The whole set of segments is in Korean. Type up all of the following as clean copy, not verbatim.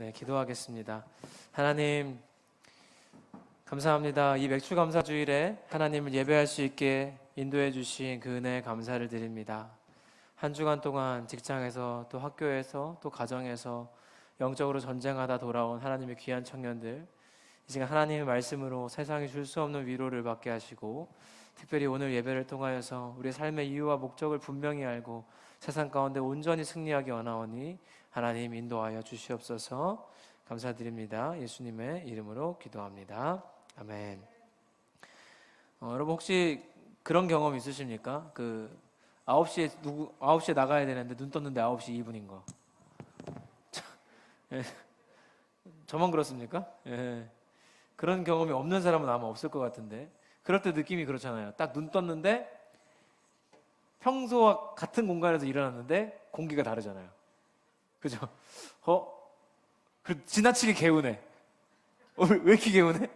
네, 기도하겠습니다. 하나님, 감사합니다. 이 맥주 감사 주일에 하나님을 예배할 수 있게 인도해 주신 그 은혜에 감사를 드립니다. 한 주간 동안 직장에서 또 학교에서 또 가정에서 영적으로 전쟁하다 돌아온 하나님의 귀한 청년들, 이 시간 하나님의 말씀으로 세상이 줄 수 없는 위로를 받게 하시고, 특별히 오늘 예배를 통하여서 우리의 삶의 이유와 목적을 분명히 알고 세상 가운데 온전히 승리하기 원하오니 하나님 인도하여 주시옵소서. 감사드립니다. 예수님의 이름으로 기도합니다. 아멘. 여러분 혹시 그런 경험 있으십니까? 9시에 나가야 되는데 눈 떴는데 9시 2분인 거. 예. 저만 그렇습니까? 예. 그런 경험이 없는 사람은 아마 없을 것 같은데, 그럴 때 느낌이 그렇잖아요. 딱 눈 떴는데 평소와 같은 공간에서 일어났는데 공기가 다르잖아요. 그죠? 지나치게 개운해. 왜 이렇게 개운해?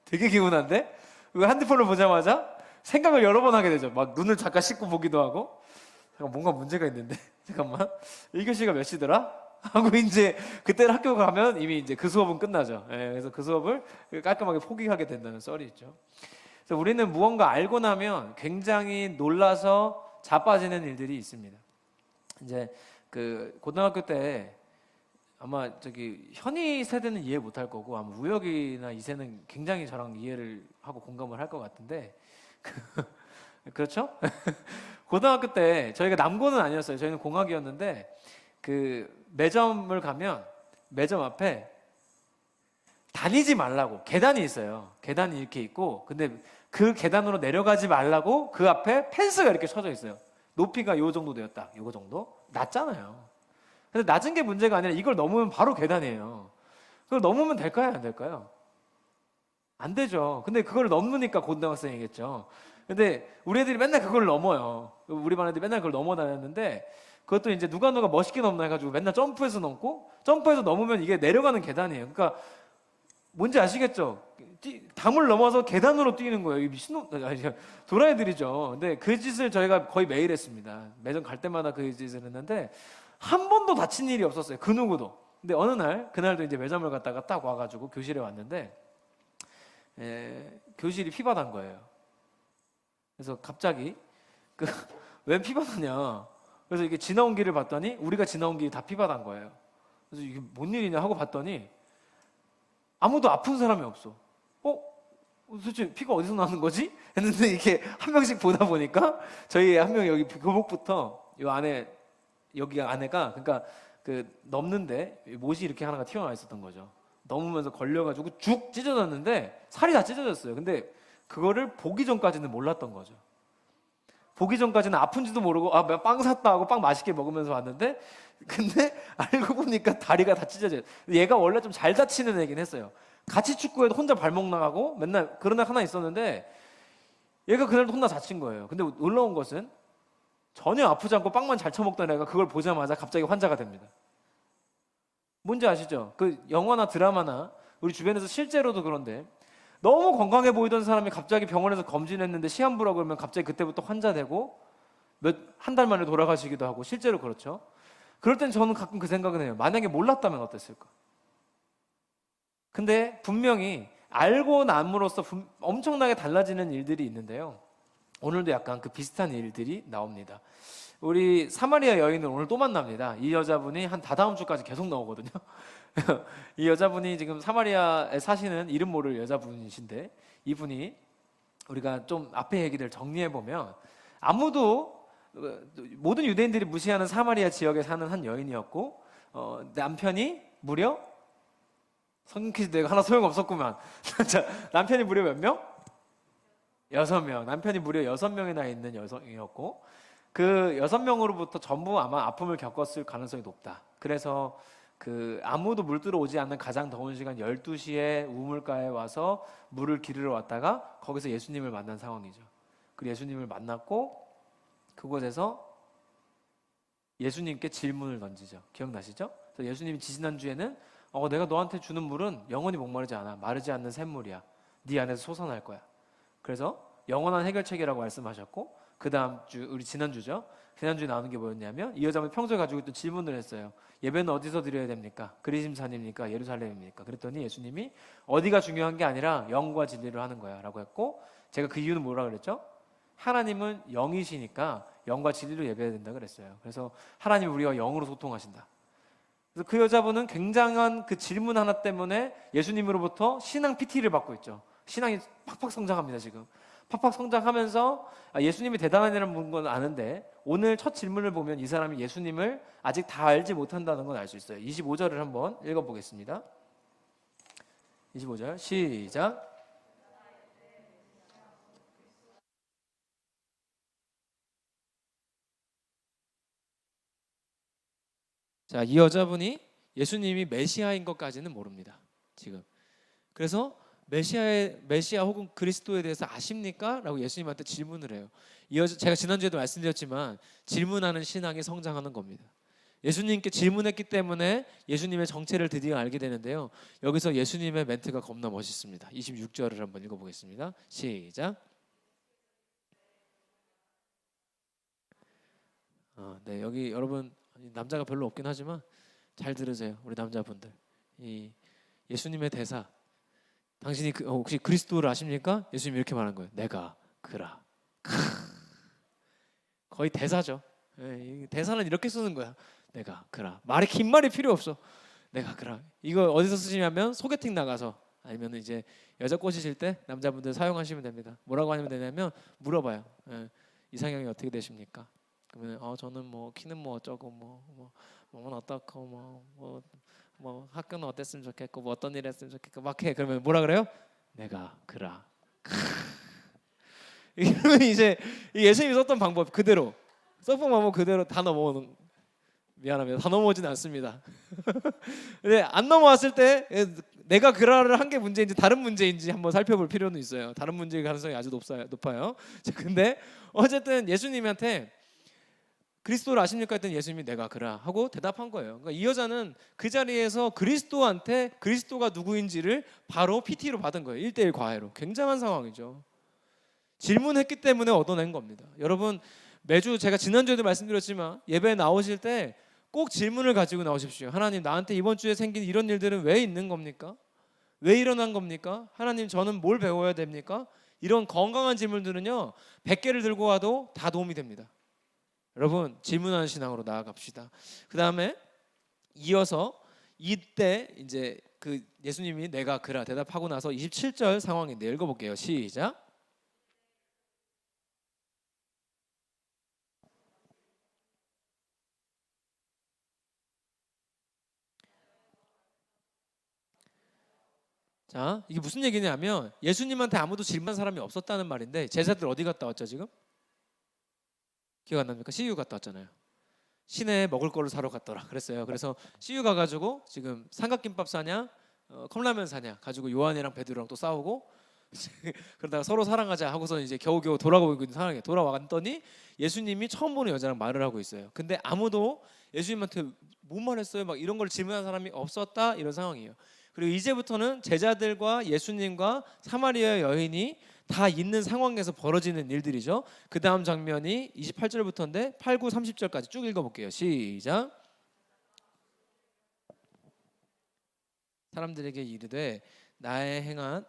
되게 개운한데? 핸드폰을 보자마자 생각을 여러 번 하게 되죠. 막 눈을 잠깐 씻고 보기도 하고, 잠깐 뭔가 문제가 있는데, 잠깐만, 1교시가 몇 시더라? 하고 이제 그때는 학교 가면 이미 이제 그 수업은 끝나죠. 예, 그래서 그 수업을 깔끔하게 포기하게 된다는 썰이 있죠. 그래서 우리는 무언가 알고 나면 굉장히 놀라서 자빠지는 일들이 있습니다. 이제 그 고등학교 때 아마 현이 세대는 이해 못할 거고, 아마 우혁이나 이세는 굉장히 저랑 이해를 하고 공감을 할 것 같은데, 그렇죠? 고등학교 때 저희가 남고는 아니었어요. 저희는 공학이었는데, 그 매점을 가면 매점 앞에 다니지 말라고 계단이 있어요. 계단이 이렇게 있고, 근데 그 계단으로 내려가지 말라고 그 앞에 펜스가 이렇게 쳐져 있어요. 높이가 요 정도 되었다. 요거 정도? 낮잖아요. 근데 낮은 게 문제가 아니라 이걸 넘으면 바로 계단이에요. 그걸 넘으면 될까요? 안 될까요? 안 되죠. 근데 그걸 넘으니까 고등학생이겠죠. 근데 우리 애들이 맨날 그걸 넘어요. 우리 반 애들이 맨날 그걸 넘어 다녔는데, 그것도 이제 누가 멋있게 넘나 해가지고 맨날 점프해서 넘고, 점프해서 넘으면 이게 내려가는 계단이에요. 그러니까 뭔지 아시겠죠? 담을 넘어서 계단으로 뛰는 거예요. 미친놈, 도라이들이죠. 근데 그 짓을 저희가 거의 매일 했습니다. 매점 갈 때마다 그 짓을 했는데 한 번도 다친 일이 없었어요. 그 누구도. 근데 어느 날, 그날도 이제 매점을 갔다가 딱 와가지고 교실에 왔는데, 교실이 피바다인 거예요. 그래서 갑자기 왜 피바다냐? 그래서 이게 지나온 길을 봤더니 우리가 지나온 길이 다 피바다인 거예요. 그래서 이게 뭔 일이냐 하고 봤더니 아무도 아픈 사람이 없어. 도대체 피가 어디서 나는 거지? 했는데 이렇게 한 명씩 보다 보니까 저희 한 명 여기 교복부터 요 안에, 여기 안에가, 그러니까 그 넘는데 못이 이렇게 하나가 튀어나와 있었던 거죠. 넘으면서 걸려가지고 죽 찢어졌는데 살이 다 찢어졌어요. 근데 그거를 보기 전까지는 몰랐던 거죠. 보기 전까지는 아픈지도 모르고 빵 샀다 하고 빵 맛있게 먹으면서 왔는데, 근데 알고 보니까 다리가 다 찢어져요. 얘가 원래 좀 잘 다치는 애긴 했어요. 같이 축구해도 혼자 발목 나가고 맨날 그런 애 하나 있었는데, 얘가 그날도 혼자 다친 거예요. 근데 놀라운 것은 전혀 아프지 않고 빵만 잘 처먹던 애가 그걸 보자마자 갑자기 환자가 됩니다. 뭔지 아시죠? 그 영화나 드라마나 우리 주변에서 실제로도 그런데, 너무 건강해 보이던 사람이 갑자기 병원에서 검진했는데 시한부라고 그러면 갑자기 그때부터 환자되고 한 달 만에 돌아가시기도 하고, 실제로 그렇죠. 그럴 땐 저는 가끔 그 생각은 해요. 만약에 몰랐다면 어땠을까? 근데 분명히 알고 남으로써 엄청나게 달라지는 일들이 있는데요. 오늘도 약간 그 비슷한 일들이 나옵니다. 우리 사마리아 여인을 오늘 또 만납니다. 이 여자분이 한 다다음 주까지 계속 나오거든요. 이 여자분이 지금 사마리아에 사시는 이름 모를 여자분이신데, 이분이 우리가 좀 앞에 얘기를 정리해보면, 아무도, 모든 유대인들이 무시하는 사마리아 지역에 사는 한 여인이었고, 남편이 무려, 성경 퀴즈 내가 하나 소용없었구만. 남편이 무려 몇 명? 6명. 남편이 무려 6명이나 있는 여성이었고, 그 6명으로부터 전부 아마 아픔을 겪었을 가능성이 높다. 그래서 아무도 물 들어오지 않는 가장 더운 시간 12시에 우물가에 와서 물을 기르러 왔다가 거기서 예수님을 만난 상황이죠. 그리고 예수님을 만났고 그곳에서 예수님께 질문을 던지죠. 기억나시죠? 그래서 예수님이 지지난주에는 내가 너한테 주는 물은 영원히 목마르지 않아. 마르지 않는 샘물이야. 네 안에서 솟아날 거야. 그래서 영원한 해결책이라고 말씀하셨고, 그 다음 주 우리 지난주죠. 지난주에 나오는 게 뭐였냐면 이 여자분 평소에 가지고 있던 질문을 했어요. 예배는 어디서 드려야 됩니까? 그리심산입니까? 예루살렘입니까? 그랬더니 예수님이 어디가 중요한 게 아니라 영과 진리로 하는 거야 라고 했고, 제가 그 이유는 뭐라 그랬죠? 하나님은 영이시니까 영과 진리로 예배해야 된다 그랬어요. 그래서 하나님이 우리와 영으로 소통하신다. 그래서 그 여자분은 굉장한 그 질문 하나 때문에 예수님으로부터 신앙 PT를 받고 있죠. 신앙이 팍팍 성장합니다. 지금 팍팍 성장하면서 예수님이 대단하다는 건 아는데, 오늘 첫 질문을 보면 이 사람이 예수님을 아직 다 알지 못한다는 건 알 수 있어요. 25절을 한번 읽어보겠습니다. 25절 시작. 자, 이 여자분이 예수님이 메시아인 것까지는 모릅니다. 지금. 그래서 메시아 혹은 그리스도에 대해서 아십니까? 라고 예수님한테 질문을 해요. 이 여자, 제가 지난주에도 말씀드렸지만 질문하는 신앙이 성장하는 겁니다. 예수님께 질문했기 때문에 예수님의 정체를 드디어 알게 되는데요. 여기서 예수님의 멘트가 겁나 멋있습니다. 26절을 한번 읽어보겠습니다. 시작. 네, 여기 여러분 남자가 별로 없긴 하지만 잘 들으세요. 우리 남자분들. 이 예수님의 대사, 당신이 혹시 그리스도를 아십니까? 예수님이 이렇게 말한 거예요. 내가 그라. 거의 대사죠. 대사는 이렇게 쓰는 거야. 내가 그라. 긴 말이 필요 없어. 내가 그라. 이거 어디서 쓰시냐면 소개팅 나가서, 아니면 이제 여자 꼬시실 때 남자분들 사용하시면 됩니다. 뭐라고 하면 되냐면 물어봐요. 이상형이 어떻게 되십니까? 그러면 저는 뭐 키는 뭐 어쩌고 뭐는 어떻고 뭐 학교는 어땠으면 좋겠고 뭐 어떤 일 했으면 좋겠고 막 해. 그러면 뭐라 그래요? 내가 그라. 이러면 이제 예수님이 썼던 방법 그대로, 썼던 방법 그대로 다 넘어오는. 미안합니다. 다 넘어오진 않습니다. 근데 안 넘어왔을 때 내가 그라를 한 게 문제인지 다른 문제인지 한번 살펴볼 필요는 있어요. 다른 문제일 가능성이 아주 높아요. 자, 근데 어쨌든 예수님한테 그리스도를 아십니까? 했더니 예수님이 내가 그라 하고 대답한 거예요. 그러니까 이 여자는 그 자리에서 그리스도한테 그리스도가 누구인지를 바로 PT로 받은 거예요. 1대1 과외로. 굉장한 상황이죠. 질문했기 때문에 얻어낸 겁니다. 여러분, 매주 제가 지난주에도 말씀드렸지만 예배에 나오실 때 꼭 질문을 가지고 나오십시오. 하나님, 나한테 이번 주에 생긴 이런 일들은 왜 있는 겁니까? 왜 일어난 겁니까? 하나님, 저는 뭘 배워야 됩니까? 이런 건강한 질문들은요, 100개를 들고 와도 다 도움이 됩니다. 여러분, 질문하는 신앙으로 나아갑시다. 그 다음에 이어서 이때 이제 그 예수님이 내가 그라 대답하고 나서 27절 상황인데 읽어볼게요. 시작. 자, 이게 무슨 얘기냐면 예수님한테 아무도 질문한 사람이 없었다는 말인데, 제자들 어디 갔다 왔죠 지금? 기억 안 납니까? CU 갔다 왔잖아요. 시내에 먹을 거를 사러 갔더라 그랬어요. 그래서 CU 가가지고 지금 삼각김밥 사냐 컵라면 사냐 가지고 요한이랑 베드로랑 또 싸우고 그러다가 서로 사랑하자 하고서 이제 겨우겨우 돌아오고 있는 상황에 돌아왔더니 예수님이 처음 보는 여자랑 말을 하고 있어요. 근데 아무도 예수님한테 뭔 말했어요? 막 이런 걸 질문한 사람이 없었다, 이런 상황이에요. 그리고 이제부터는 제자들과 예수님과 사마리아 여인이 다 있는 상황에서 벌어지는 일들이죠. 그 다음 장면이 28절부터인데 8, 9, 30절까지 쭉 읽어볼게요. 시작. 사람들에게 이르되 나의 행한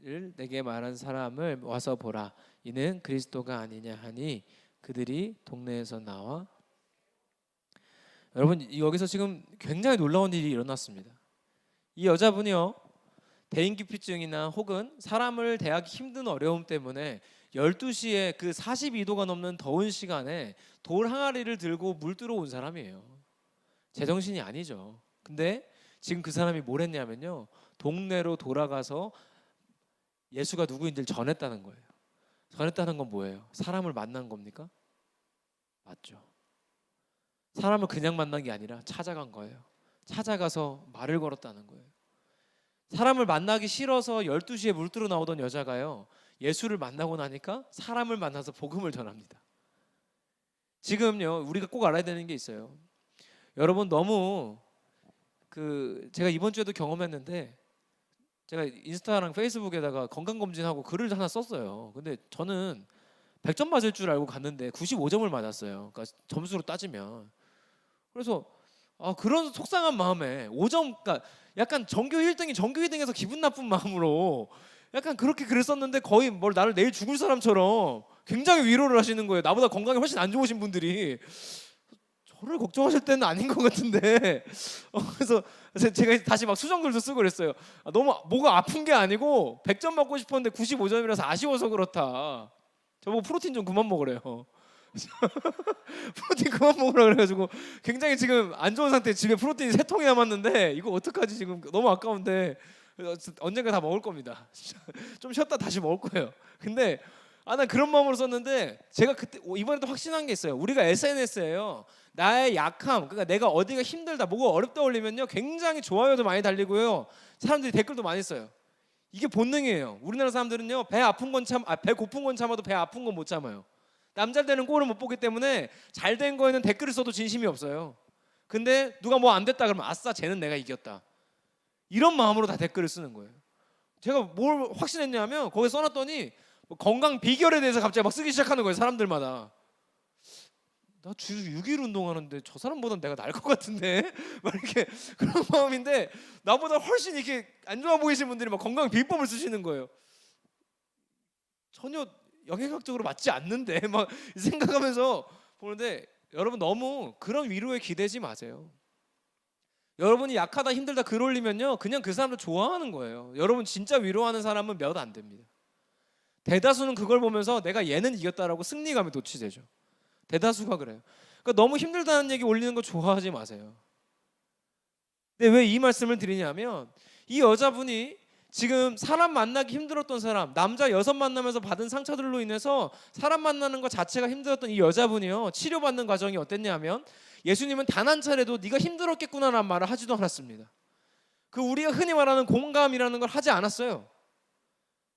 일 내게 말한 사람을 와서 보라. 이는 그리스도가 아니냐 하니 그들이 동네에서 나와. 여러분, 여기서 지금 굉장히 놀라운 일이 일어났습니다. 이 여자분이요, 대인기피증이나 혹은 사람을 대하기 힘든 어려움 때문에 12시에 그 42도가 넘는 더운 시간에 돌 항아리를 들고 물 뜨러 온 사람이에요. 제정신이 아니죠. 근데 지금 그 사람이 뭘 했냐면요, 동네로 돌아가서 예수가 누구인지를 전했다는 거예요. 전했다는 건 뭐예요? 사람을 만난 겁니까? 맞죠. 사람을 그냥 만난 게 아니라 찾아간 거예요. 찾아가서 말을 걸었다는 거예요. 사람을 만나기 싫어서 12시에 물 뜨러 나오던 여자가요, 예수를 만나고 나니까 사람을 만나서 복음을 전합니다. 지금요, 우리가 꼭 알아야 되는 게 있어요. 여러분, 너무 제가 이번 주에도 경험했는데, 제가 인스타랑 페이스북에다가 건강검진하고 글을 하나 썼어요. 근데 저는 100점 맞을 줄 알고 갔는데 95점을 맞았어요. 그러니까 점수로 따지면. 그래서 그런 속상한 마음에 5점, 그러니까 약간 전교 1등이 전교 2등에서 기분 나쁜 마음으로 약간 그렇게 그랬었는데 거의 뭘 나를 내일 죽을 사람처럼 굉장히 위로를 하시는 거예요. 나보다 건강이 훨씬 안 좋으신 분들이 저를 걱정하실 때는 아닌 것 같은데 그래서 제가 다시 막 수정글도 쓰고 그랬어요. 너무 뭐가 아픈 게 아니고 100점 맞고 싶었는데 95점이라서 아쉬워서 그렇다. 저보고 프로틴 좀 그만 먹으래요. 프로틴 그만 먹으라 그래가지고 굉장히 지금 안 좋은 상태. 집에 프로틴이 3통이 남았는데 이거 어떡하지 지금 너무 아까운데 언젠가 다 먹을 겁니다. 좀 쉬었다 다시 먹을 거예요. 근데 난 그런 마음으로 썼는데 제가 그때 이번에도 확신한 게 있어요. 우리가 SNS에요 나의 약함, 그러니까 내가 어디가 힘들다 뭐가 어렵다 올리면요 굉장히 좋아요도 많이 달리고요 사람들이 댓글도 많이 써요. 이게 본능이에요. 우리나라 사람들은요 배 고픈 건 참아도 배 아픈 건 못 참아요. 남잘 되는 꼴을 못 보기 때문에 잘 된 거에는 댓글을 써도 진심이 없어요. 근데 누가 뭐 안 됐다 그러면 아싸 쟤는 내가 이겼다 이런 마음으로 다 댓글을 쓰는 거예요. 제가 뭘 확신했냐면 거기에 써놨더니 뭐 건강 비결에 대해서 갑자기 막 쓰기 시작하는 거예요. 사람들마다. 나 주 6일 운동하는데 저 사람보단 내가 나을 것 같은데 막 이렇게 그런 마음인데 나보다 훨씬 이렇게 안 좋아 보이시는 분들이 막 건강 비법을 쓰시는 거예요. 전혀 영양학적으로 맞지 않는데 막 생각하면서 보는데 여러분 너무 그런 위로에 기대지 마세요. 여러분이 약하다 힘들다 글 올리면요 그냥 그 사람을 좋아하는 거예요. 여러분 진짜 위로하는 사람은 몇 안 됩니다. 대다수는 그걸 보면서 내가 얘는 이겼다라고 승리감에 도취되죠. 대다수가 그래요. 그러니까 너무 힘들다는 얘기 올리는 거 좋아하지 마세요. 근데 왜 이 말씀을 드리냐면 이 여자분이 지금 사람 만나기 힘들었던 사람, 남자 6 만나면서 받은 상처들로 인해서 사람 만나는 것 자체가 힘들었던 이 여자분이요 치료받는 과정이 어땠냐면 예수님은 단 한 차례도 네가 힘들었겠구나라는 말을 하지도 않았습니다. 그 우리가 흔히 말하는 공감이라는 걸 하지 않았어요.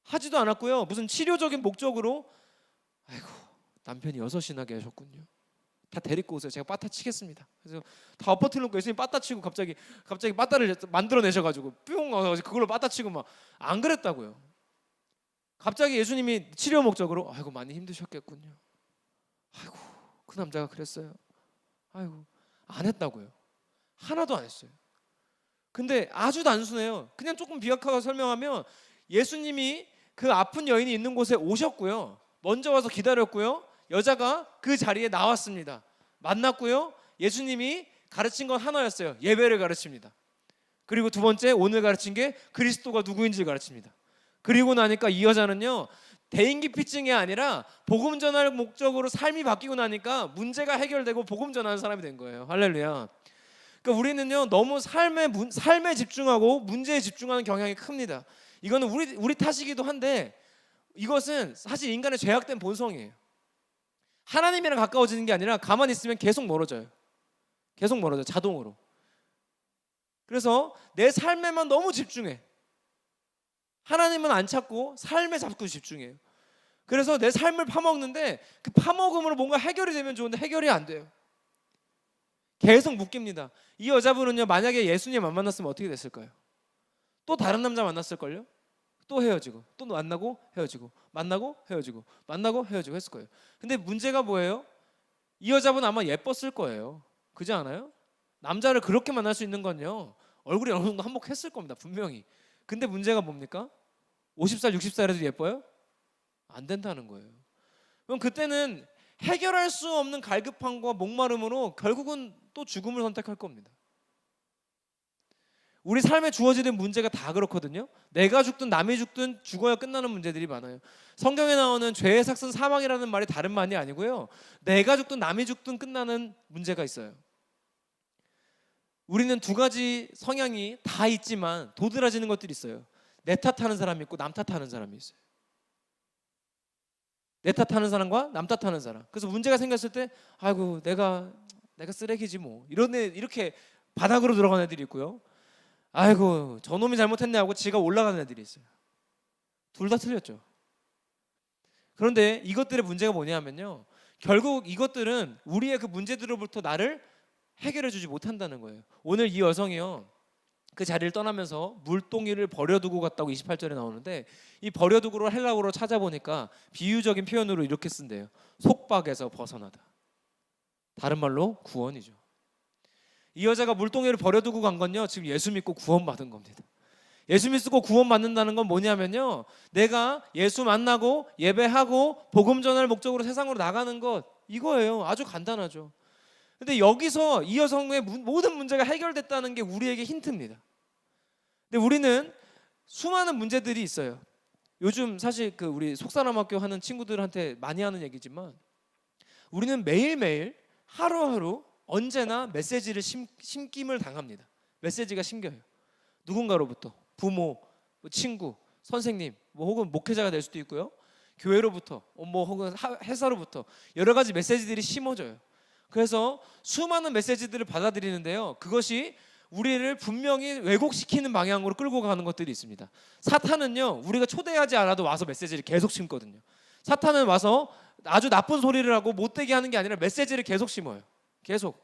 하지도 않았고요. 무슨 치료적인 목적으로 아이고 남편이 6이나 계셨군요. 다 데리고 오세요. 제가 빠따 치겠습니다. 그래서 다 엎어뜨려 놓고 예수님 빠따 치고 갑자기 빠따를 만들어내셔가지고 뿅 그걸로 빠따 치고 막 안 그랬다고요. 갑자기 예수님이 치료 목적으로 아이고 많이 힘드셨겠군요. 아이고 그 남자가 그랬어요. 아이고 안 했다고요. 하나도 안 했어요. 근데 아주 단순해요. 그냥 조금 비약하게 설명하면 예수님이 그 아픈 여인이 있는 곳에 오셨고요. 먼저 와서 기다렸고요. 여자가 그 자리에 나왔습니다. 만났고요. 예수님이 가르친 건 하나였어요. 예배를 가르칩니다. 그리고 두 번째 오늘 가르친 게 그리스도가 누구인지를 가르칩니다. 그리고 나니까 이 여자는요 대인기피증이 아니라 복음 전할 목적으로 삶이 바뀌고 나니까 문제가 해결되고 복음 전하는 사람이 된 거예요. 할렐루야. 그러니까 우리는요 너무 삶에 집중하고 문제에 집중하는 경향이 큽니다. 이거는 우리 탓이기도 한데 이것은 사실 인간의 죄악된 본성이에요. 하나님이랑 가까워지는 게 아니라 가만히 있으면 계속 멀어져요. 계속 멀어져요. 자동으로. 그래서 내 삶에만 너무 집중해. 하나님은 안 찾고 삶에 자꾸 집중해요. 그래서 내 삶을 파먹는데 그 파먹음으로 뭔가 해결이 되면 좋은데 해결이 안 돼요. 계속 묶입니다. 이 여자분은요 만약에 예수님 안 만났으면 어떻게 됐을까요? 또 다른 남자 만났을걸요? 또 헤어지고 또 만나고 헤어지고 만나고 헤어지고 만나고 헤어지고 했을 거예요. 근데 문제가 뭐예요? 이 여자분 아마 예뻤을 거예요. 그렇지 않아요? 남자를 그렇게 만날 수 있는 건요 얼굴이 어느 정도 한몫했을 겁니다. 분명히. 근데 문제가 뭡니까? 50살 60살에도 예뻐요? 안 된다는 거예요. 그럼 그때는 해결할 수 없는 갈급함과 목마름으로 결국은 또 죽음을 선택할 겁니다. 우리 삶에 주어지는 문제가 다 그렇거든요. 내가 죽든 남이 죽든 죽어야 끝나는 문제들이 많아요. 성경에 나오는 죄의 삭은 사망이라는 말이 다른 말이 아니고요. 내가 죽든 남이 죽든 끝나는 문제가 있어요. 우리는 두 가지 성향이 다 있지만 도드라지는 것들이 있어요. 내 탓하는 사람이 있고 남 탓하는 사람이 있어요. 내 탓하는 사람과 남 탓하는 사람. 그래서 문제가 생겼을 때 아이고 내가 쓰레기지 뭐 이렇게 바닥으로 들어가는 애들이 있고요. 아이고 저놈이 잘못했네 하고 지가 올라가는 애들이 있어요. 둘 다 틀렸죠. 그런데 이것들의 문제가 뭐냐면요 결국 이것들은 우리의 그 문제들로부터 나를 해결해 주지 못한다는 거예요. 오늘 이 여성이요 그 자리를 떠나면서 물동이를 버려두고 갔다고 28절에 나오는데, 이 버려두고를 헬라어로 찾아보니까 비유적인 표현으로 이렇게 쓴대요. 속박에서 벗어나다. 다른 말로 구원이죠. 이 여자가 물동이를 버려두고 간 건요, 지금 예수 믿고 구원받은 겁니다. 예수 믿고 구원받는다는 건 뭐냐면요, 내가 예수 만나고 예배하고 복음 전할 목적으로 세상으로 나가는 것, 이거예요. 아주 간단하죠. 근데 여기서 이 여성의 모든 문제가 해결됐다는 게 우리에게 힌트입니다. 근데 우리는 수많은 문제들이 있어요. 요즘 사실 그 우리 속사람학교 하는 친구들한테 많이 하는 얘기지만, 우리는 매일매일 하루하루 언제나 메시지를 심김을 당합니다. 메시지가 심겨요. 누군가로부터, 부모, 친구, 선생님, 혹은 목회자가 될 수도 있고요, 교회로부터, 혹은 회사로부터 여러 가지 메시지들이 심어져요. 그래서 수많은 메시지들을 받아들이는데요, 그것이 우리를 분명히 왜곡시키는 방향으로 끌고 가는 것들이 있습니다. 사탄은요, 우리가 초대하지 않아도 와서 메시지를 계속 심거든요. 사탄은 와서 아주 나쁜 소리를 하고 못되게 하는 게 아니라 메시지를 계속 심어요. 계속.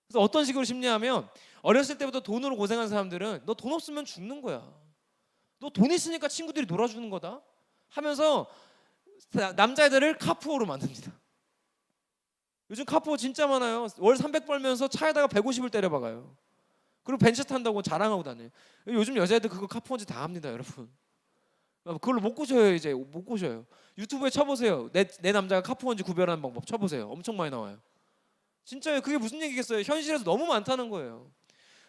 그래서 어떤 식으로 심냐면, 어렸을 때부터 돈으로 고생한 사람들은 너 돈 없으면 죽는 거야, 너 돈 있으니까 친구들이 놀아주는 거다 하면서 남자애들을 카푸어로 만듭니다. 요즘 카푸어 진짜 많아요. 월 300 벌면서 차에다가 150을 때려박아요. 그리고 벤츠 탄다고 자랑하고 다녀요. 요즘 여자애들 그거 카푸어인지 다 합니다, 여러분. 그걸로 못 꼬셔요. 이제 못 꼬셔요. 유튜브에 쳐보세요. 내 남자가 카푸어인지 구별하는 방법 쳐보세요. 엄청 많이 나와요. 진짜요. 그게 무슨 얘기겠어요. 현실에서 너무 많다는 거예요.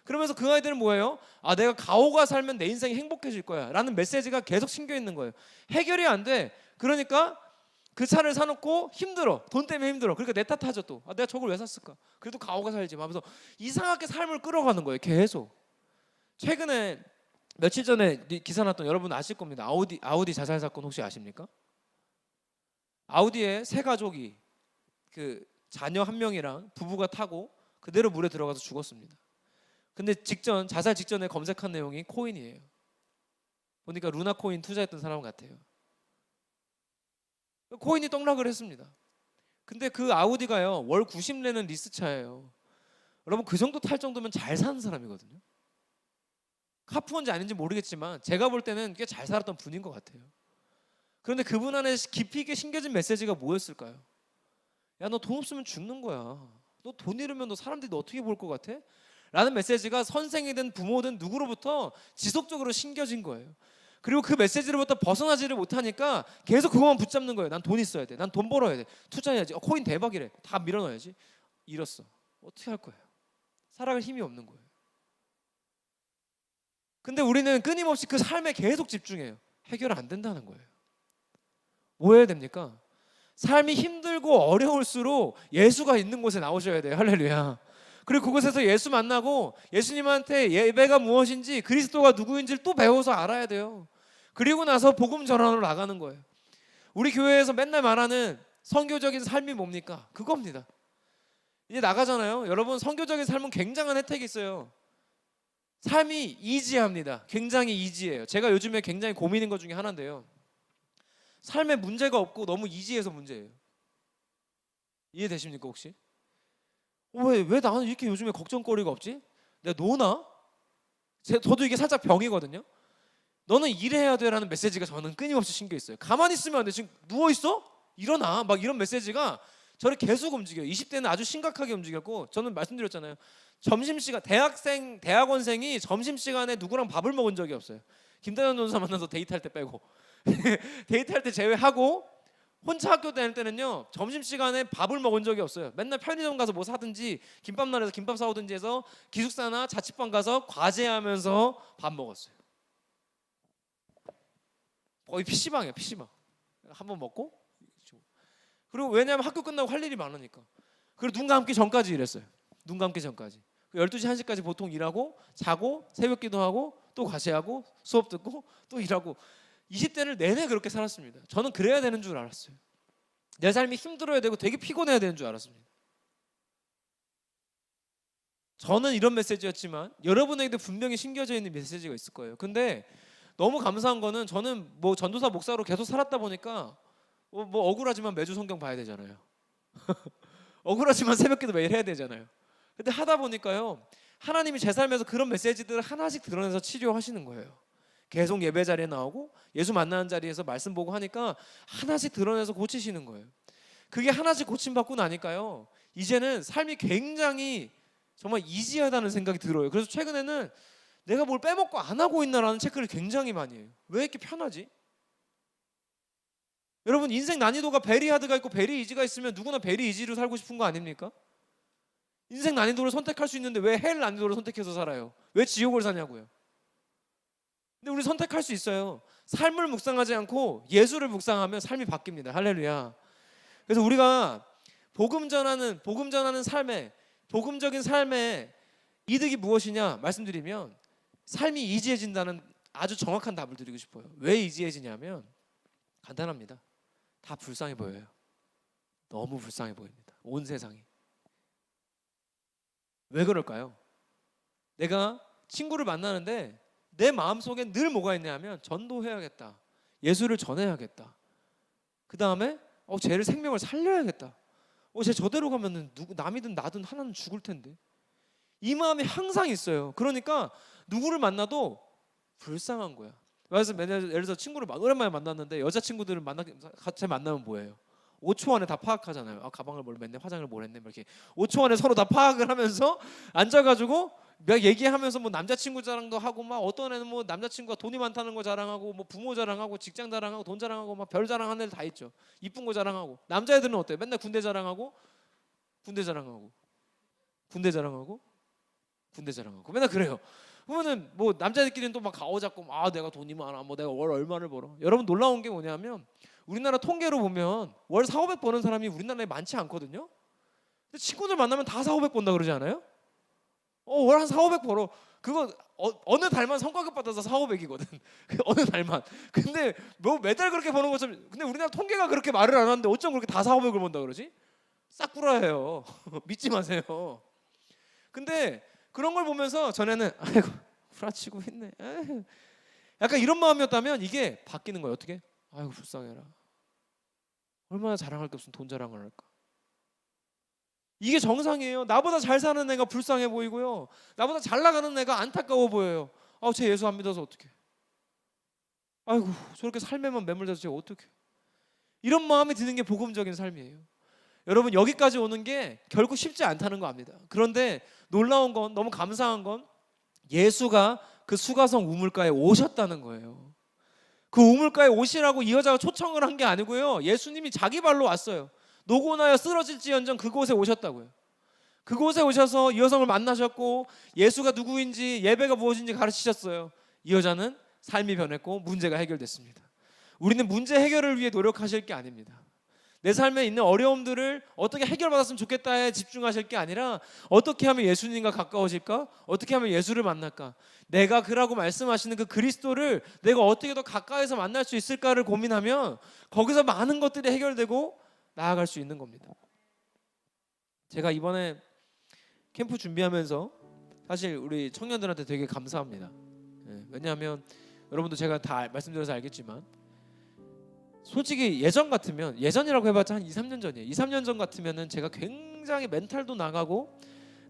그러면서 그 아이들은 뭐예요? 아, 내가 가오가 살면 내 인생이 행복해질 거야 라는 메시지가 계속 심겨 있는 거예요. 해결이 안 돼. 그러니까 그 차를 사놓고 힘들어. 돈 때문에 힘들어. 그러니까 내 탓하죠 또. 아, 내가 저걸 왜 샀을까? 그래도 가오가 살지 하면서 이상하게 삶을 끌어가는 거예요. 계속. 최근에 며칠 전에 기사 났던, 여러분 아실 겁니다. 아우디 자살 사건 혹시 아십니까? 아우디의 세 가족이, 그 자녀 한 명이랑 부부가 타고 그대로 물에 들어가서 죽었습니다. 근데 자살 직전에 검색한 내용이 코인이에요. 보니까 루나 코인 투자했던 사람 같아요. 코인이 떡락을 했습니다. 근데 그 아우디가요, 월 90 내는 리스차예요. 여러분, 그 정도 탈 정도면 잘 사는 사람이거든요. 카푸어인지 아닌지 모르겠지만 제가 볼 때는 꽤 잘 살았던 분인 것 같아요. 그런데 그분 안에 깊이 있게 심겨진 메시지가 뭐였을까요? 야, 너 돈 없으면 죽는 거야. 너 돈 잃으면 너 사람들이 너 어떻게 볼 것 같아? 라는 메시지가 선생이든 부모든 누구로부터 지속적으로 심겨진 거예요. 그리고 그 메시지로부터 벗어나지를 못하니까 계속 그것만 붙잡는 거예요. 난 돈 있어야 돼. 난 돈 벌어야 돼. 투자해야지. 코인 대박이래. 다 밀어넣어야지. 잃었어. 어떻게 할 거예요? 살아갈 힘이 없는 거예요. 근데 우리는 끊임없이 그 삶에 계속 집중해요. 해결 안 된다는 거예요. 뭐 해야 됩니까? 삶이 힘들고 어려울수록 예수가 있는 곳에 나오셔야 돼요. 할렐루야. 그리고 그곳에서 예수 만나고 예수님한테 예배가 무엇인지, 그리스도가 누구인지를 또 배워서 알아야 돼요. 그리고 나서 복음 전환으로 나가는 거예요. 우리 교회에서 맨날 말하는 선교적인 삶이 뭡니까? 그겁니다. 이제 나가잖아요. 여러분, 선교적인 삶은 굉장한 혜택이 있어요. 삶이 이지합니다. 굉장히 이지해요. 제가 요즘에 굉장히 고민인 것 중에 하나인데요, 삶에 문제가 없고 너무 이지해서 문제예요. 이해되십니까 혹시? 왜 나는 이렇게 요즘에 걱정거리가 없지? 내가 노나? 저도 이게 살짝 병이거든요. 너는 일해야 돼라는 메시지가 저는 끊임없이 심겨 있어요. 가만히 있으면 안 돼. 지금 누워 있어? 일어나. 막 이런 메시지가 저를 계속 움직여요. 20대는 아주 심각하게 움직였고, 저는 말씀드렸잖아요. 점심시간, 대학원생이 점심시간에 누구랑 밥을 먹은 적이 없어요. 김다현 전사 만나서 데이트할 때 빼고. 데이트할 때 제외하고 혼자 학교 다닐 때는요, 점심시간에 밥을 먹은 적이 없어요. 맨날 편의점 가서 뭐 사든지, 김밥날에서 김밥 사오든지 해서 기숙사나 자취방 가서 과제하면서 밥 먹었어요. 거의 PC방이에요. PC방. 한번 먹고, 그리고 왜냐하면 학교 끝나고 할 일이 많으니까. 그리고 눈 감기 전까지 일했어요. 눈 감기 전까지. 12시 1시까지 보통 일하고 자고 새벽 기도하고 또 과제하고 수업 듣고 또 일하고, 20대를 내내 그렇게 살았습니다. 저는 그래야 되는 줄 알았어요. 내 삶이 힘들어야 되고 되게 피곤해야 되는 줄 알았습니다. 저는 이런 메시지였지만 여러분에게도 분명히 심겨져 있는 메시지가 있을 거예요. 근데 너무 감사한 거는, 저는 뭐 전도사 목사로 계속 살았다 보니까 뭐 억울하지만 매주 성경 봐야 되잖아요. 억울하지만 새벽기도 매일 해야 되잖아요. 근데 하다 보니까요, 하나님이 제 삶에서 그런 메시지들을 하나씩 드러내서 치료하시는 거예요. 계속 예배 자리에 나오고 예수 만나는 자리에서 말씀 보고 하니까 하나씩 드러내서 고치시는 거예요. 그게 하나씩 고침받고 나니까요, 이제는 삶이 굉장히 정말 이지하다는 생각이 들어요. 그래서 최근에는 내가 뭘 빼먹고 안 하고 있나라는 체크를 굉장히 많이 해요. 왜 이렇게 편하지? 여러분, 인생 난이도가 베리 하드가 있고 베리 이지가 있으면 누구나 베리 이지로 살고 싶은 거 아닙니까? 인생 난이도를 선택할 수 있는데 왜 헬 난이도를 선택해서 살아요? 왜 지옥을 사냐고요? 근데 우리 선택할 수 있어요. 삶을 묵상하지 않고 예수를 묵상하면 삶이 바뀝니다. 할렐루야. 그래서 우리가 복음 전하는 삶에, 복음적인 삶의 이득이 무엇이냐 말씀드리면, 삶이 이지해진다는 아주 정확한 답을 드리고 싶어요. 왜 이지해지냐면 간단합니다. 다 불쌍해 보여요. 너무 불쌍해 보입니다. 온 세상이. 왜 그럴까요? 내가 친구를 만나는데 내 마음속에 늘 뭐가 있냐면 전도해야겠다, 예수를 전해야겠다, 그 다음에 쟤를 생명을 살려야겠다, 쟤 저대로 가면은 남이든 나든 하나는 죽을 텐데, 이 마음이 항상 있어요. 그러니까 누구를 만나도 불쌍한 거야. 그래서 예를 들어서 친구를 오랜만에 만났는데 여자친구들을 같이 만나면 뭐예요? 5초 안에 다 파악하잖아요. 가방을 뭘 맸네, 화장을 뭘 했네, 이렇게 5초 안에 서로 다 파악을 하면서 앉아가지고 막 얘기하면서 뭐 남자친구 자랑도 하고, 막 어떤 애는 뭐 남자친구가 돈이 많다는 거 자랑하고, 뭐 부모 자랑하고, 직장 자랑하고, 돈 자랑하고, 막 별 자랑하는 애들 다 있죠. 이쁜 거 자랑하고. 남자애들은 어때요? 맨날 군대 자랑하고, 군대 자랑하고, 군대 자랑하고, 군대 자랑하고, 맨날 그래요. 그러면은 뭐 남자들끼리는 또 막 가오잡고, 내가 돈이 많아, 뭐 내가 월 얼마를 벌어. 여러분, 놀라운 게 뭐냐면 우리나라 통계로 보면 월 4,500 버는 사람이 우리나라에 많지 않거든요. 근데 친구들 만나면 다 4,500 번다 그러지 않아요? 월 한 4,500 벌어. 그거 어느 달만 성과급 받아서 4,500이거든. 어느 달만. 근데 뭐 매달 그렇게 버는 것처럼. 근데 우리나라 통계가 그렇게 말을 안 하는데 어쩜 그렇게 다 4,500을 번다 그러지? 싹 구라예요. 믿지 마세요. 근데 그런 걸 보면서 전에는 아이고 구라치고 있네, 에휴. 약간 이런 마음이었다면 이게 바뀌는 거예요. 어떻게? 아이고 불쌍해라. 얼마나 자랑할 게 없으면 돈 자랑을 할까? 이게 정상이에요. 나보다 잘 사는 애가 불쌍해 보이고요, 나보다 잘 나가는 애가 안타까워 보여요. 쟤 예수 안 믿어서 어떡해? 아이고 저렇게 삶에만 매몰돼서 제가 어떡해? 이런 마음이 드는 게 복음적인 삶이에요. 여러분, 여기까지 오는 게 결코 쉽지 않다는 거 압니다. 그런데 놀라운 건, 너무 감사한 건 예수가 그 수가성 우물가에 오셨다는 거예요. 그 우물가에 오시라고 이 여자가 초청을 한 게 아니고요, 예수님이 자기 발로 왔어요. 노고나여 쓰러질지언정 그곳에 오셨다고요. 그곳에 오셔서 이 여성을 만나셨고 예수가 누구인지, 예배가 무엇인지 가르치셨어요. 이 여자는 삶이 변했고 문제가 해결됐습니다. 우리는 문제 해결을 위해 노력하실 게 아닙니다. 내 삶에 있는 어려움들을 어떻게 해결받았으면 좋겠다에 집중하실 게 아니라 어떻게 하면 예수님과 가까워질까? 어떻게 하면 예수를 만날까? 내가 그라고 말씀하시는 그 그리스도를 내가 어떻게 더 가까이서 만날 수 있을까를 고민하면 거기서 많은 것들이 해결되고 나아갈 수 있는 겁니다. 제가 이번에 캠프 준비하면서 사실 우리 청년들한테 되게 감사합니다. 왜냐하면 여러분도 제가 다 말씀드려서 알겠지만 솔직히 예전 같으면, 예전이라고 해봤자 한 2, 3년 전이에요. 2, 3년 전 같으면은 제가 굉장히 멘탈도 나가고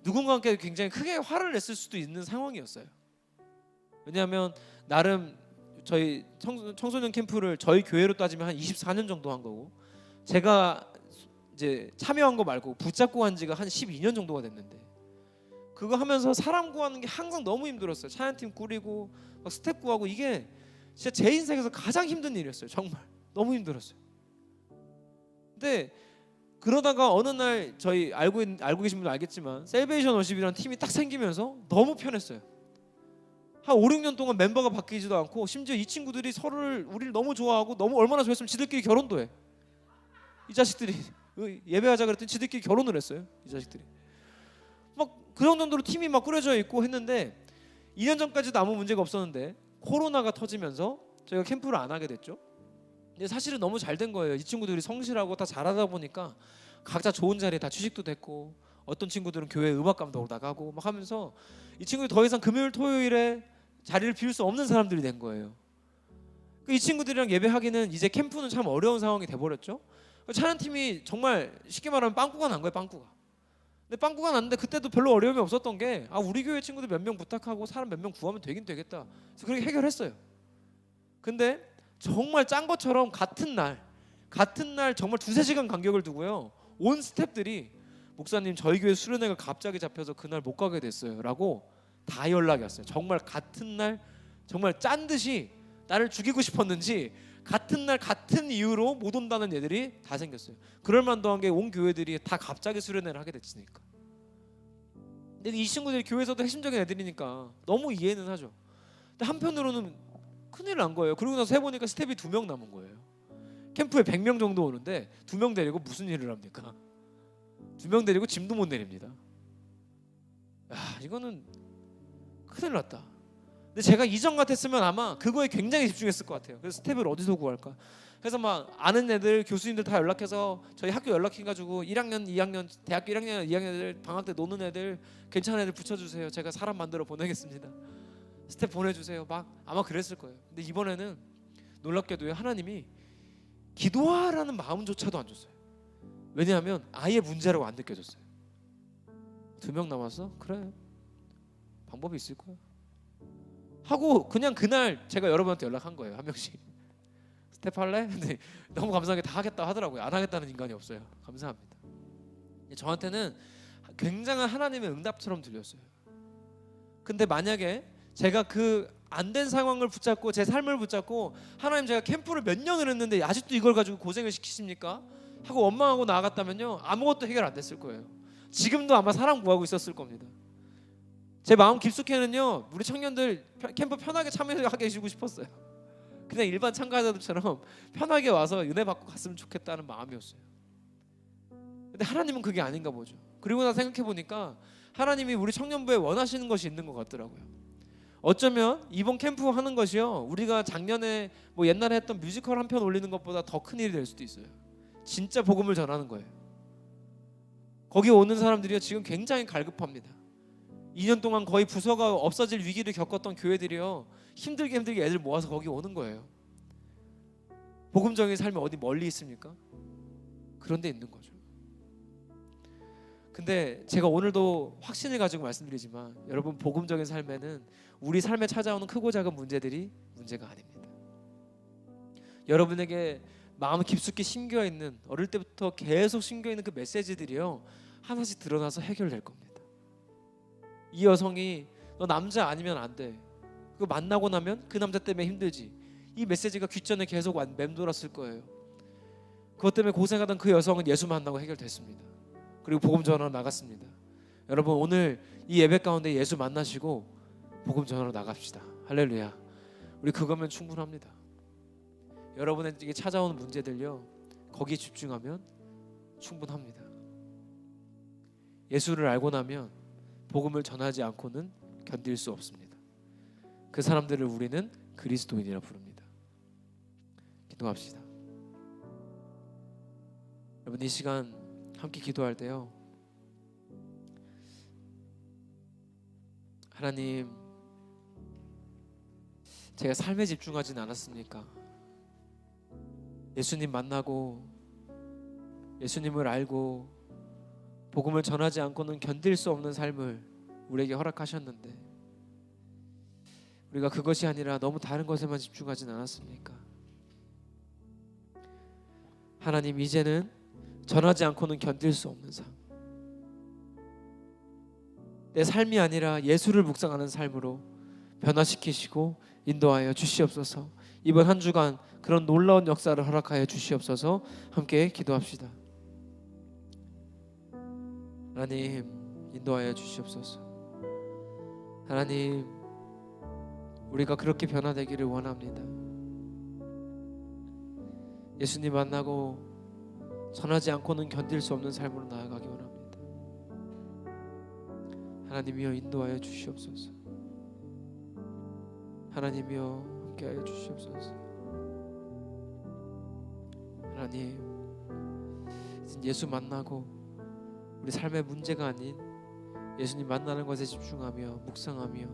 누군가께 굉장히 크게 화를 냈을 수도 있는 상황이었어요. 왜냐하면 나름 저희 청소년 캠프를 저희 교회로 따지면 한 24년 정도 한 거고, 제가 이제 참여한 거 말고 붙잡고 한 지가 한 12년 정도가 됐는데, 그거 하면서 사람 구하는 게 항상 너무 힘들었어요. 찬양팀 꾸리고 막 스텝 구하고, 이게 진짜 제 인생에서 가장 힘든 일이었어요. 정말 너무 힘들었어요. 근데 그러다가 어느 날 저희 알고 계신 분들 알겠지만 셀베이션 워십이라는 팀이 딱 생기면서 너무 편했어요. 한 5, 6년 동안 멤버가 바뀌지도 않고, 심지어 이 친구들이 우리를 너무 좋아하고, 너무 얼마나 좋아했으면 지들끼리 결혼도 해. 이 자식들이 예배하자 그랬더니 지들끼리 결혼을 했어요. 이 자식들이 막 그런 정도로 팀이 막 꾸려져 있고 했는데, 2년 전까지도 아무 문제가 없었는데 코로나가 터지면서 저희가 캠프를 안 하게 됐죠. 근데 사실은 너무 잘 된 거예요. 이 친구들이 성실하고 다 잘하다 보니까 각자 좋은 자리에 다 취직도 됐고, 어떤 친구들은 교회 음악 감독으로 나가고 막 하면서 이 친구들이 더 이상 금요일 토요일에 자리를 비울 수 없는 사람들이 된 거예요. 이 친구들이랑 예배하기는 이제 캠프는 참 어려운 상황이 돼버렸죠. 찬양팀이 정말 쉽게 말하면 빵꾸가 난 거예요. 빵꾸가. 근데 빵꾸가 났는데 그때도 별로 어려움이 없었던 게 우리 교회 친구들 몇 명 부탁하고 사람 몇 명 구하면 되긴 되겠다. 그래서 그렇게 해결했어요. 근데 정말 짠 것처럼 같은 날 정말 2-3시간 간격을 두고요. 온 스태프들이 목사님 저희 교회 수련회가 갑자기 잡혀서 그날 못 가게 됐어요 라고 다 연락이 왔어요. 정말 같은 날 정말 짠 듯이 나를 죽이고 싶었는지 같은 날 같은 이유로 못 온다는 애들이 다 생겼어요. 그럴 만도 한 게 온 교회들이 다 갑자기 수련회를 하게 됐으니까. 근데 이 친구들이 교회에서도 핵심적인 애들이니까 너무 이해는 하죠. 근데 한편으로는 큰일 난 거예요. 그러고 나서 해보니까 스텝이 2명 남은 거예요. 캠프에 100명 정도 오는데 2명 데리고 무슨 일을 합니까? 2명 데리고 짐도 못 내립니다. 이거는 큰일 났다. 근데 제가 이전 같았으면 아마 그거에 굉장히 집중했을 것 같아요. 그래서 스텝을 어디서 구할까? 그래서 막 아는 애들, 교수님들 다 연락해서 저희 학교 연락해가지고 1학년, 2학년, 대학교 1학년, 2학년 애들 방학 때 노는 애들 괜찮은 애들 붙여주세요. 제가 사람 만들어 보내겠습니다. 스텝 보내주세요. 막 아마 그랬을 거예요. 근데 이번에는 놀랍게도요, 하나님이 기도하라는 마음조차도 안 줬어요. 왜냐하면 아예 문제라고 안 느껴졌어요. 2명 남았어? 그래, 방법이 있을 거야 하고 그냥 그날 제가 여러분한테 연락한 거예요. 한 명씩 스텝 할래? 근데 너무 감사하게 다 하겠다 하더라고요. 안 하겠다는 인간이 없어요. 감사합니다. 저한테는 굉장한 하나님의 응답처럼 들렸어요. 근데 만약에 제가 그 안 된 상황을 붙잡고 제 삶을 붙잡고 하나님 제가 캠프를 몇 년을 했는데 아직도 이걸 가지고 고생을 시키십니까? 하고 원망하고 나아갔다면요, 아무것도 해결 안 됐을 거예요. 지금도 아마 사람 구하고 있었을 겁니다. 제 마음 깊숙이는요, 우리 청년들 캠프 편하게 참여하게 해주고 싶었어요. 그냥 일반 참가자들처럼 편하게 와서 은혜 받고 갔으면 좋겠다는 마음이었어요. 근데 하나님은 그게 아닌가 보죠. 그리고 나서 생각해 보니까 하나님이 우리 청년부에 원하시는 것이 있는 것 같더라고요. 어쩌면 이번 캠프 하는 것이요, 우리가 작년에 뭐 옛날에 했던 뮤지컬 한 편 올리는 것보다 더 큰 일이 될 수도 있어요. 진짜 복음을 전하는 거예요. 거기 오는 사람들이요, 지금 굉장히 갈급합니다. 2년 동안 거의 부서가 없어질 위기를 겪었던 교회들이요, 힘들게 애들 모아서 거기 오는 거예요. 복음적인 삶이 어디 멀리 있습니까? 그런 데 있는 거죠. 근데 제가 오늘도 확신을 가지고 말씀드리지만, 여러분, 복음적인 삶에는 우리 삶에 찾아오는 크고 작은 문제들이 문제가 아닙니다. 여러분에게 마음 깊숙이 심겨 있는, 어릴 때부터 계속 심겨 있는 그 메시지들이요, 하나씩 드러나서 해결될 겁니다. 이 여성이 너 남자 아니면 안 돼, 그거 만나고 나면 그 남자 때문에 힘들지, 이 메시지가 귓전에 계속 맴돌았을 거예요. 그것 때문에 고생하던 그 여성은 예수 만나고 해결됐습니다. 그리고 복음 전하러 나갔습니다. 여러분, 오늘 이 예배 가운데 예수 만나시고 복음 전하러 나갑시다. 할렐루야. 우리 그거면 충분합니다. 여러분에게 찾아오는 문제들요, 거기에 집중하면 충분합니다. 예수를 알고 나면 복음을 전하지 않고는 견딜 수 없습니다. 그 사람들을 우리는 그리스도인이라 부릅니다. 기도합시다. 여러분, 이 시간 함께 기도할 때요, 하나님, 제가 삶에 집중하진 않았습니까? 예수님 만나고 예수님을 알고 복음을 전하지 않고는 견딜 수 없는 삶을 우리에게 허락하셨는데, 우리가 그것이 아니라 너무 다른 것에만 집중하진 않았습니까? 하나님, 이제는 전하지 않고는 견딜 수 없는 삶, 내 삶이 아니라 예수를 묵상하는 삶으로 변화시키시고 인도하여 주시옵소서. 이번 한 주간 그런 놀라운 역사를 허락하여 주시옵소서. 함께 기도합시다. 하나님, 인도하여 주시옵소서. 하나님, 우리가 그렇게 변화되기를 원합니다. 예수님 만나고 전하지 않고는 견딜 수 없는 삶으로 나아가기 원합니다. 하나님이여, 인도하여 주시옵소서. 하나님이여, 함께하여 주시옵소서. 하나님, 예수 만나고 우리 삶의 문제가 아닌 예수님 만나는 것에 집중하며 묵상하며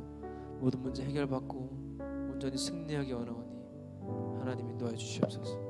모든 문제 해결받고 온전히 승리하기 원하오니 하나님 인도하여 주시옵소서.